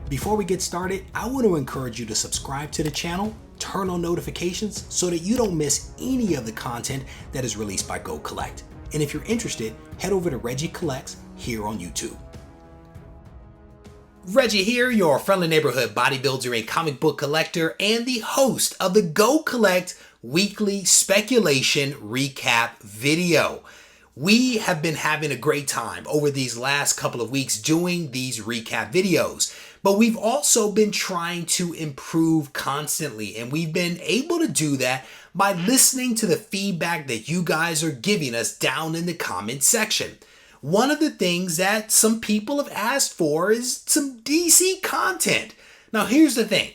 Before we get started, I want to encourage you to subscribe to the channel, turn on notifications so that you don't miss any of the content that is released by Go Collect. And if you're interested, head over to Regie Collects here on YouTube. Regie here, your friendly neighborhood bodybuilder and comic book collector and the host of the Go Collect weekly speculation recap video. We have been having a great time over these last couple of weeks doing these recap videos, but we've also been trying to improve constantly, and we've been able to do that by listening to the feedback that you guys are giving us down in the comment section. One of the things that some people have asked for is some DC content. Now, here's the thing.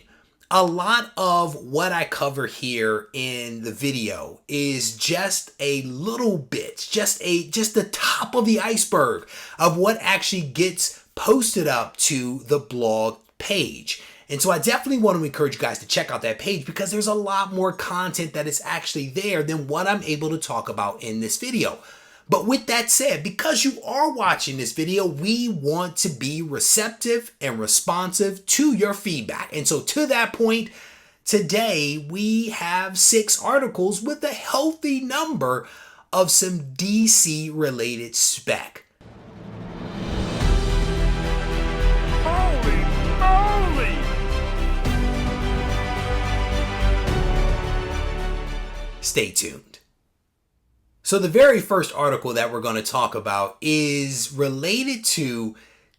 A lot of what I cover here in the video is just a little bit, just the top of the iceberg of what actually gets posted up to the blog page. And so I definitely want to encourage you guys to check out that page because there's a lot more content that is actually there than what I'm able to talk about in this video. But with that said, because you are watching this video, we want to be receptive and responsive to your feedback. And so to that point, today we have 6 articles with a healthy number of some DC related spec. Holy moly! Stay tuned. So the very first article that we're going to talk about is related to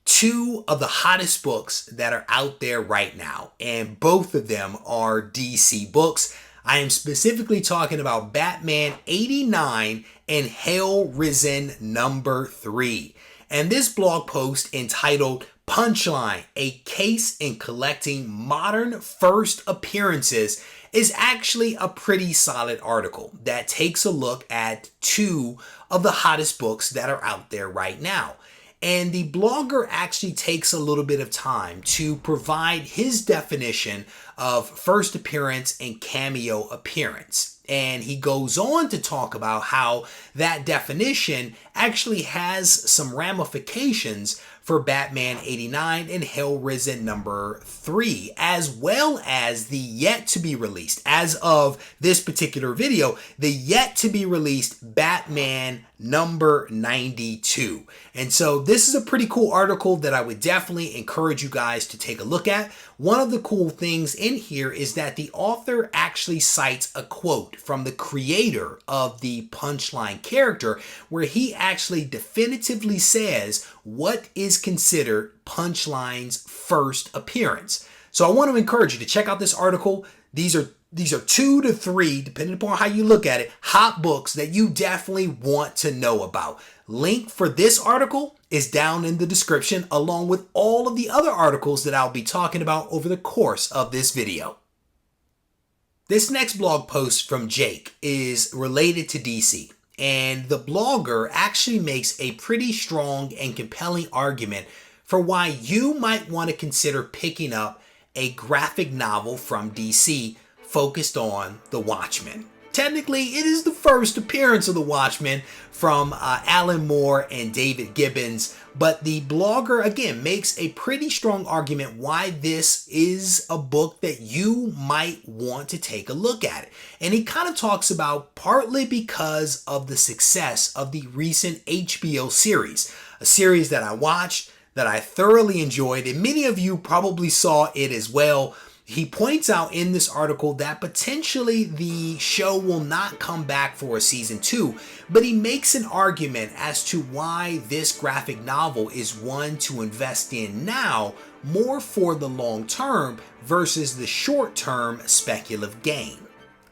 2 of the hottest books that are out there right now. And both of them are DC books. I am specifically talking about Batman 89 and Hell Risen number 3. And this blog post entitled Punchline, a case in collecting modern first appearances is actually a pretty solid article that takes a look at 2 of the hottest books that are out there right now. And the blogger actually takes a little bit of time to provide his definition of first appearance and cameo appearance. And he goes on to talk about how that definition actually has some ramifications for Batman 89 and Hell Risen number 3, as well as the yet to be released, as of this particular video, the yet to be released Batman number 92. And so this is a pretty cool article that I would definitely encourage you guys to take a look at. One of the cool things in here is that the author actually cites a quote from the creator of the Punchline character, where he actually definitively says what is considered Punchline's first appearance. So I want to encourage you to check out this article. These are 2 to 3, depending upon how you look at it, hot books that you definitely want to know about. Link for this article is down in the description, along with all of the other articles that I'll be talking about over the course of this video. This next blog post from Jake is related to DC, and the blogger actually makes a pretty strong and compelling argument for why you might want to consider picking up a graphic novel from DC focused on the Watchmen. Technically, it is the first appearance of the Watchmen from Alan Moore and David Gibbons, but the blogger again makes a pretty strong argument why this is a book that you might want to take a look at. And he kind of talks about partly because of the success of the recent HBO series, a series that I watched, that I thoroughly enjoyed, and many of you probably saw it as well. He points out in this article that potentially the show will not come back for a season 2, but he makes an argument as to why this graphic novel is one to invest in now, more for the long term versus the short term speculative gain.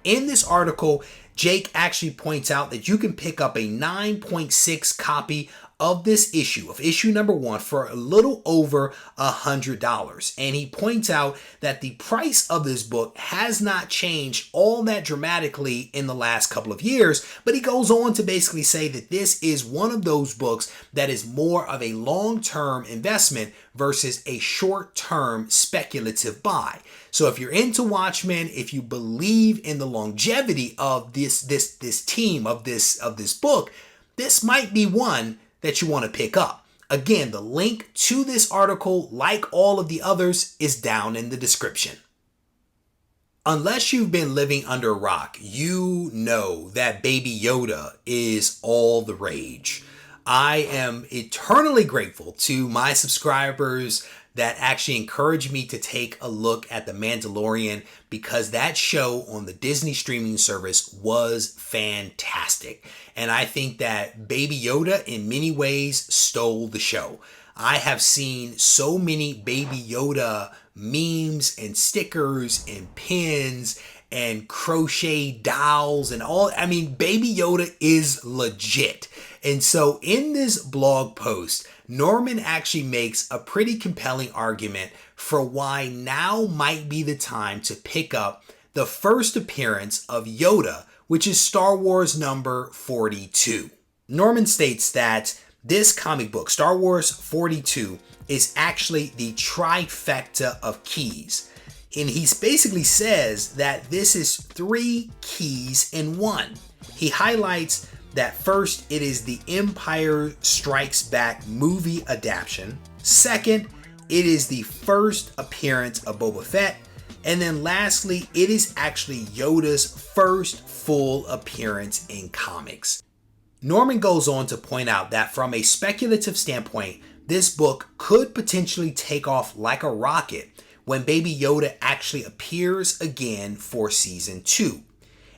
In this article, Jake actually points out that you can pick up a 9.6 copy of this issue, of issue number 1, for a little over $100. And he points out that the price of this book has not changed all that dramatically in the last couple of years, but he goes on to basically say that this is one of those books that is more of a long-term investment versus a short-term speculative buy. So if you're into Watchmen, if you believe in the longevity of this team, of this book, this might be one that you want to pick up. Again, the link to this article, like all of the others, is down in the description. Unless you've been living under a rock, you know that Baby Yoda is all the rage. I am eternally grateful to my subscribers that actually encouraged me to take a look at The Mandalorian, because that show on the Disney streaming service was fantastic. And I think that Baby Yoda in many ways stole the show. I have seen so many Baby Yoda memes and stickers and pins and crochet dolls and all. I mean, Baby Yoda is legit. And so in this blog post, Norman actually makes a pretty compelling argument for why now might be the time to pick up the first appearance of Yoda, which is Star Wars number 42. Norman states that this comic book, Star Wars 42, is actually the trifecta of keys. And he basically says that this is 3 keys in one. He highlights that first, it is the Empire Strikes Back movie adaptation. Second, it is the first appearance of Boba Fett. And then lastly, it is actually Yoda's first full appearance in comics. Norman goes on to point out that from a speculative standpoint, this book could potentially take off like a rocket when Baby Yoda actually appears again for season 2.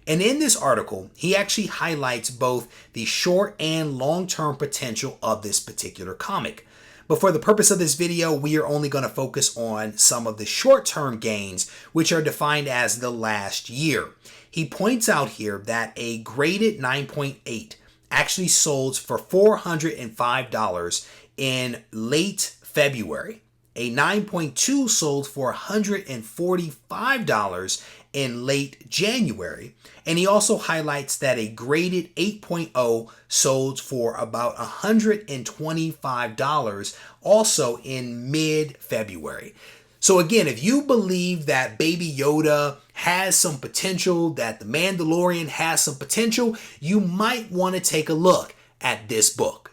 And in this article, he actually highlights both the short and long-term potential of this particular comic. But for the purpose of this video, we are only going to focus on some of the short-term gains, which are defined as the last year. He points out here that a graded 9.8 actually sold for $405 in late February. A 9.2 sold for $145 in late January. And he also highlights that a graded 8.0 sold for about $125 also in mid-February. So again, if you believe that Baby Yoda has some potential, that The Mandalorian has some potential, you might want to take a look at this book.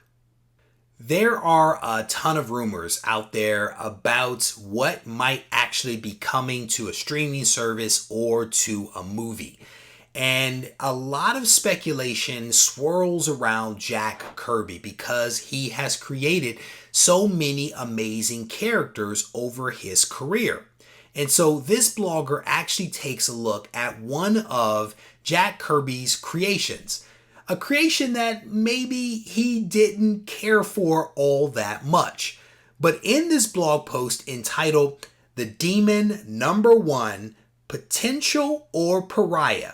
There are a ton of rumors out there about what might actually be coming to a streaming service or to a movie. And a lot of speculation swirls around Jack Kirby because he has created so many amazing characters over his career. And so this blogger actually takes a look at one of Jack Kirby's creations. A creation that maybe he didn't care for all that much. But in this blog post entitled The Demon Number 1, Potential or Pariah,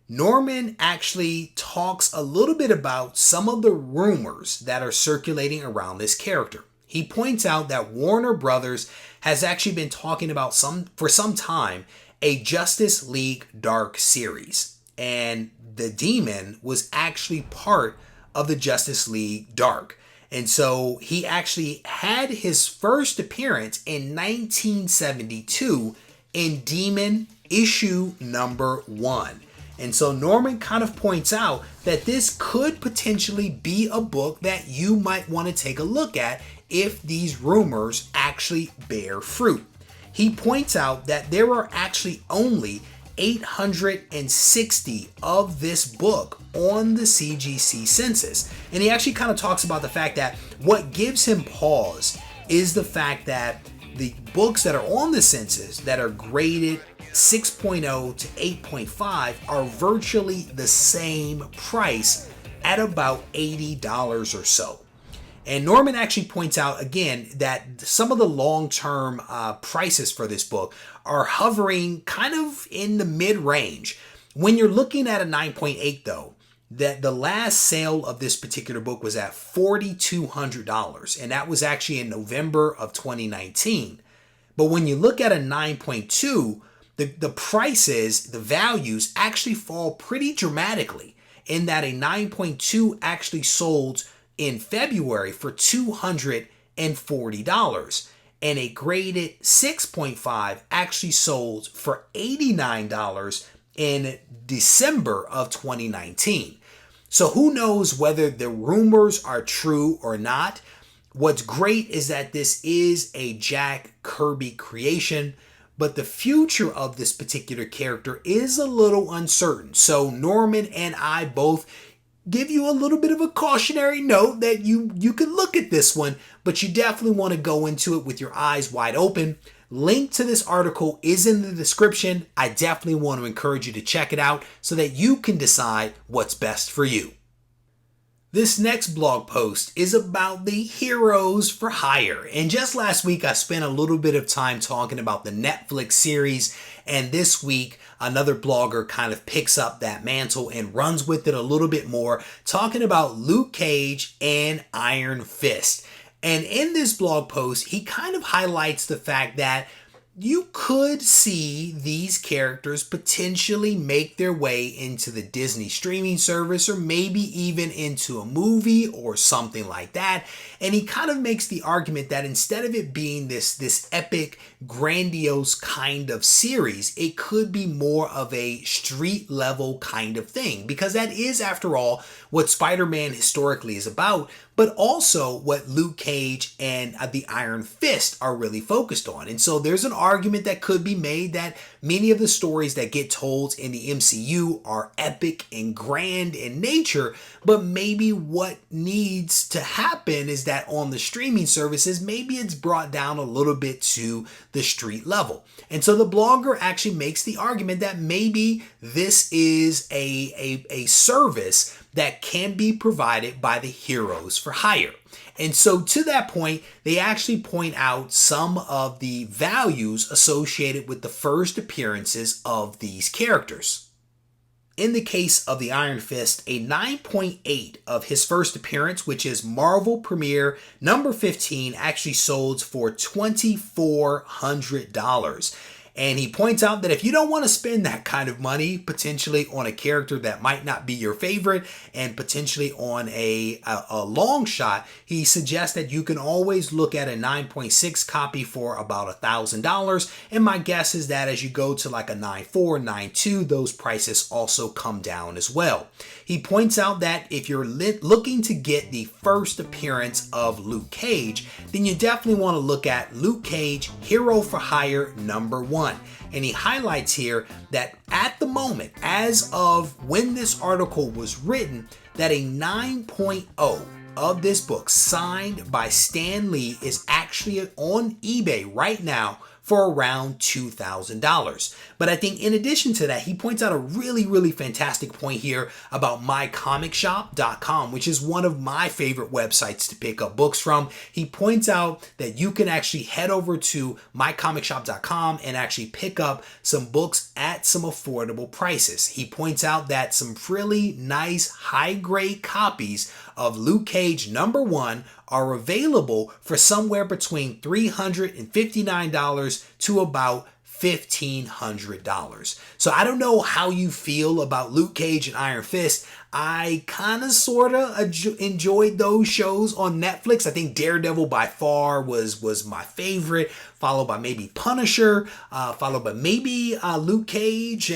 Norman actually talks a little bit about some of the rumors that are circulating around this character. He points out that Warner Brothers has actually been talking about for some time a Justice League Dark series. And the Demon was actually part of the Justice League Dark. And so he actually had his first appearance in 1972 in Demon issue number 1. And so Norman kind of points out that this could potentially be a book that you might want to take a look at if these rumors actually bear fruit. He points out that there are actually only 860 of this book on the CGC census. And he actually kind of talks about the fact that what gives him pause is the fact that the books that are on the census that are graded 6.0 to 8.5 are virtually the same price at about $80 or so. And Norman actually points out again that some of the long-term prices for this book are hovering kind of in the mid-range. When you're looking at a 9.8 though, that the last sale of this particular book was at $4,200, and that was actually in November of 2019. But when you look at a 9.2, the prices, the values actually fall pretty dramatically, in that a 9.2 actually sold in February for $240, and a graded 6.5 actually sold for $89 in December of 2019. So who knows whether the rumors are true or not. What's great is that this is a Jack Kirby creation, but the future of this particular character is a little uncertain. So Norman and I both give you a little bit of a cautionary note that you can look at this one, but you definitely want to go into it with your eyes wide open. Link to this article is in the description. I definitely want to encourage you to check it out so that you can decide what's best for you. This next blog post is about the Heroes for Hire. And just last week, I spent a little bit of time talking about the Netflix series. And this week, another blogger kind of picks up that mantle and runs with it a little bit more, talking about Luke Cage and Iron Fist. And in this blog post, he kind of highlights the fact that you could see these characters potentially make their way into the Disney streaming service or maybe even into a movie or something like that. And he kind of makes the argument that instead of it being this epic, grandiose kind of series, it could be more of a street level kind of thing, because that is, after all, what Spider-Man historically is about, but also what Luke Cage and the Iron Fist are really focused on. And so there's an argument that could be made that many of the stories that get told in the MCU are epic and grand in nature, but maybe what needs to happen is that on the streaming services, maybe it's brought down a little bit to the street level. And so the blogger actually makes the argument that maybe this is a service that can be provided by the Heroes for Hire. And so to that point, they actually point out some of the values associated with the first appearances of these characters. In the case of the Iron Fist, a 9.8 of his first appearance, which is Marvel Premiere number 15, actually sold for $2,400. And he points out that if you don't want to spend that kind of money potentially on a character that might not be your favorite and potentially on a long shot, he suggests that you can always look at a 9.6 copy for about $1,000. And my guess is that as you go to like a 9.4, 9.2, those prices also come down as well. He points out that if you're looking to get the first appearance of Luke Cage, then you definitely want to look at Luke Cage Hero for Hire number 1. And he highlights here that at the moment, as of when this article was written, that a 9.0 of this book signed by Stan Lee is actually on eBay right now for around $2,000. But I think in addition to that, he points out a really fantastic point here about mycomicshop.com, which is one of my favorite websites to pick up books from. He points out that you can actually head over to mycomicshop.com and actually pick up some books at some affordable prices. He points out that some really nice high-grade copies of Luke Cage number 1 are available for somewhere between $359 to about $1,500. So I don't know how you feel about Luke Cage and Iron Fist. I kind of sort of enjoyed those shows on Netflix. I think Daredevil by far was my favorite, followed by maybe Punisher, followed by maybe Luke Cage.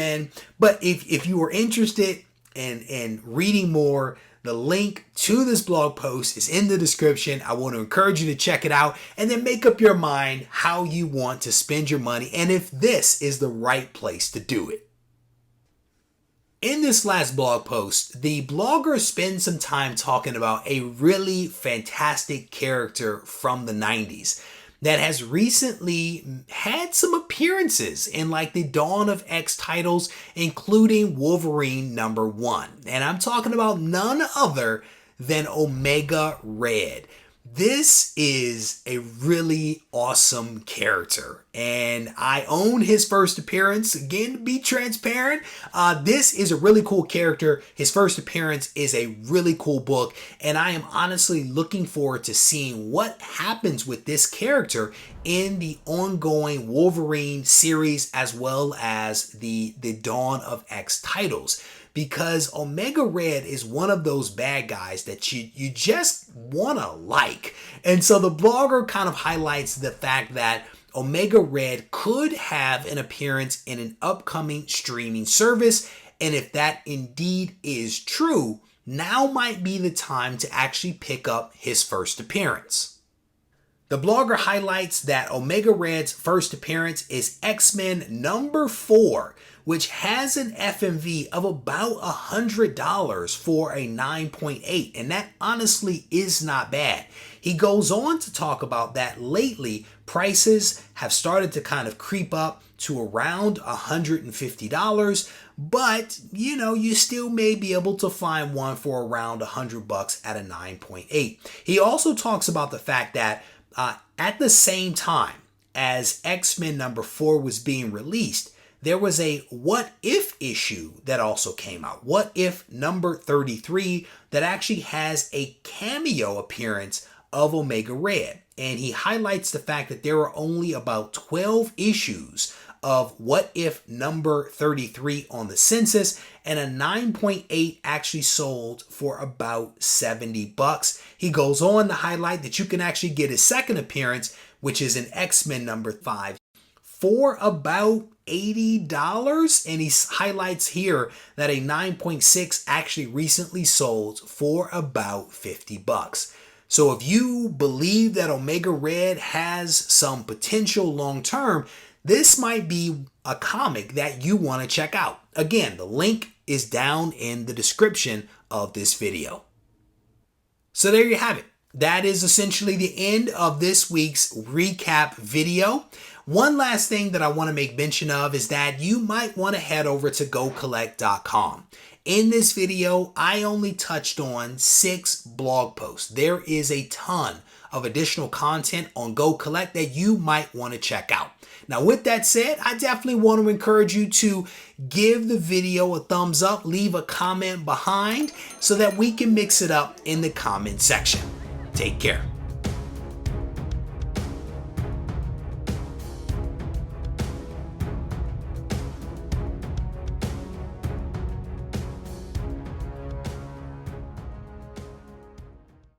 But if you are interested in reading more, the link to this blog post is in the description. I want to encourage you to check it out and then make up your mind how you want to spend your money and if this is the right place to do it. In this last blog post, the blogger spends some time talking about a really fantastic character from the 90s that has recently had some appearances in like the Dawn of X titles, including Wolverine number 1. And I'm talking about none other than Omega Red. This is a really awesome character, and I own his first appearance. Again, to be transparent, this is a really cool character. His first appearance is a really cool book, and I am honestly looking forward to seeing what happens with this character in the ongoing Wolverine series as well as the Dawn of X titles. Because Omega Red is one of those bad guys that you just want to like. And so the blogger kind of highlights the fact that Omega Red could have an appearance in an upcoming streaming service. And if that indeed is true, now might be the time to actually pick up his first appearance. The blogger highlights that Omega Red's first appearance is X-Men number 4, which has an FMV of about $100 for a 9.8, and that honestly is not bad. He goes on to talk about that lately prices have started to kind of creep up to around $150, but you still may be able to find one for around $100 at a 9.8. He also talks about the fact that at the same time as X-Men number 4 was being released, there was a What If issue that also came out. What If number 33 that actually has a cameo appearance of Omega Red. And he highlights the fact that there are only about 12 issues of What If number 33 on the census, and a 9.8 actually sold for about $70. He goes on to highlight that you can actually get his second appearance, which is an X-Men number 5, for about $80. And he highlights here that a 9.6 actually recently sold for about $50. So if you believe that Omega Red has some potential long term, this might be a comic that you want to check out. Again, the link is down in the description of this video. So there you have it. That is essentially the end of this week's recap video. One last thing that I want to make mention of is that you might want to head over to GoCollect.com. In this video, I only touched on 6 blog posts. There is a ton of additional content on Go Collect that you might want to check out. Now, with that said, I definitely want to encourage you to give the video a thumbs up, leave a comment behind so that we can mix it up in the comment section. Take care.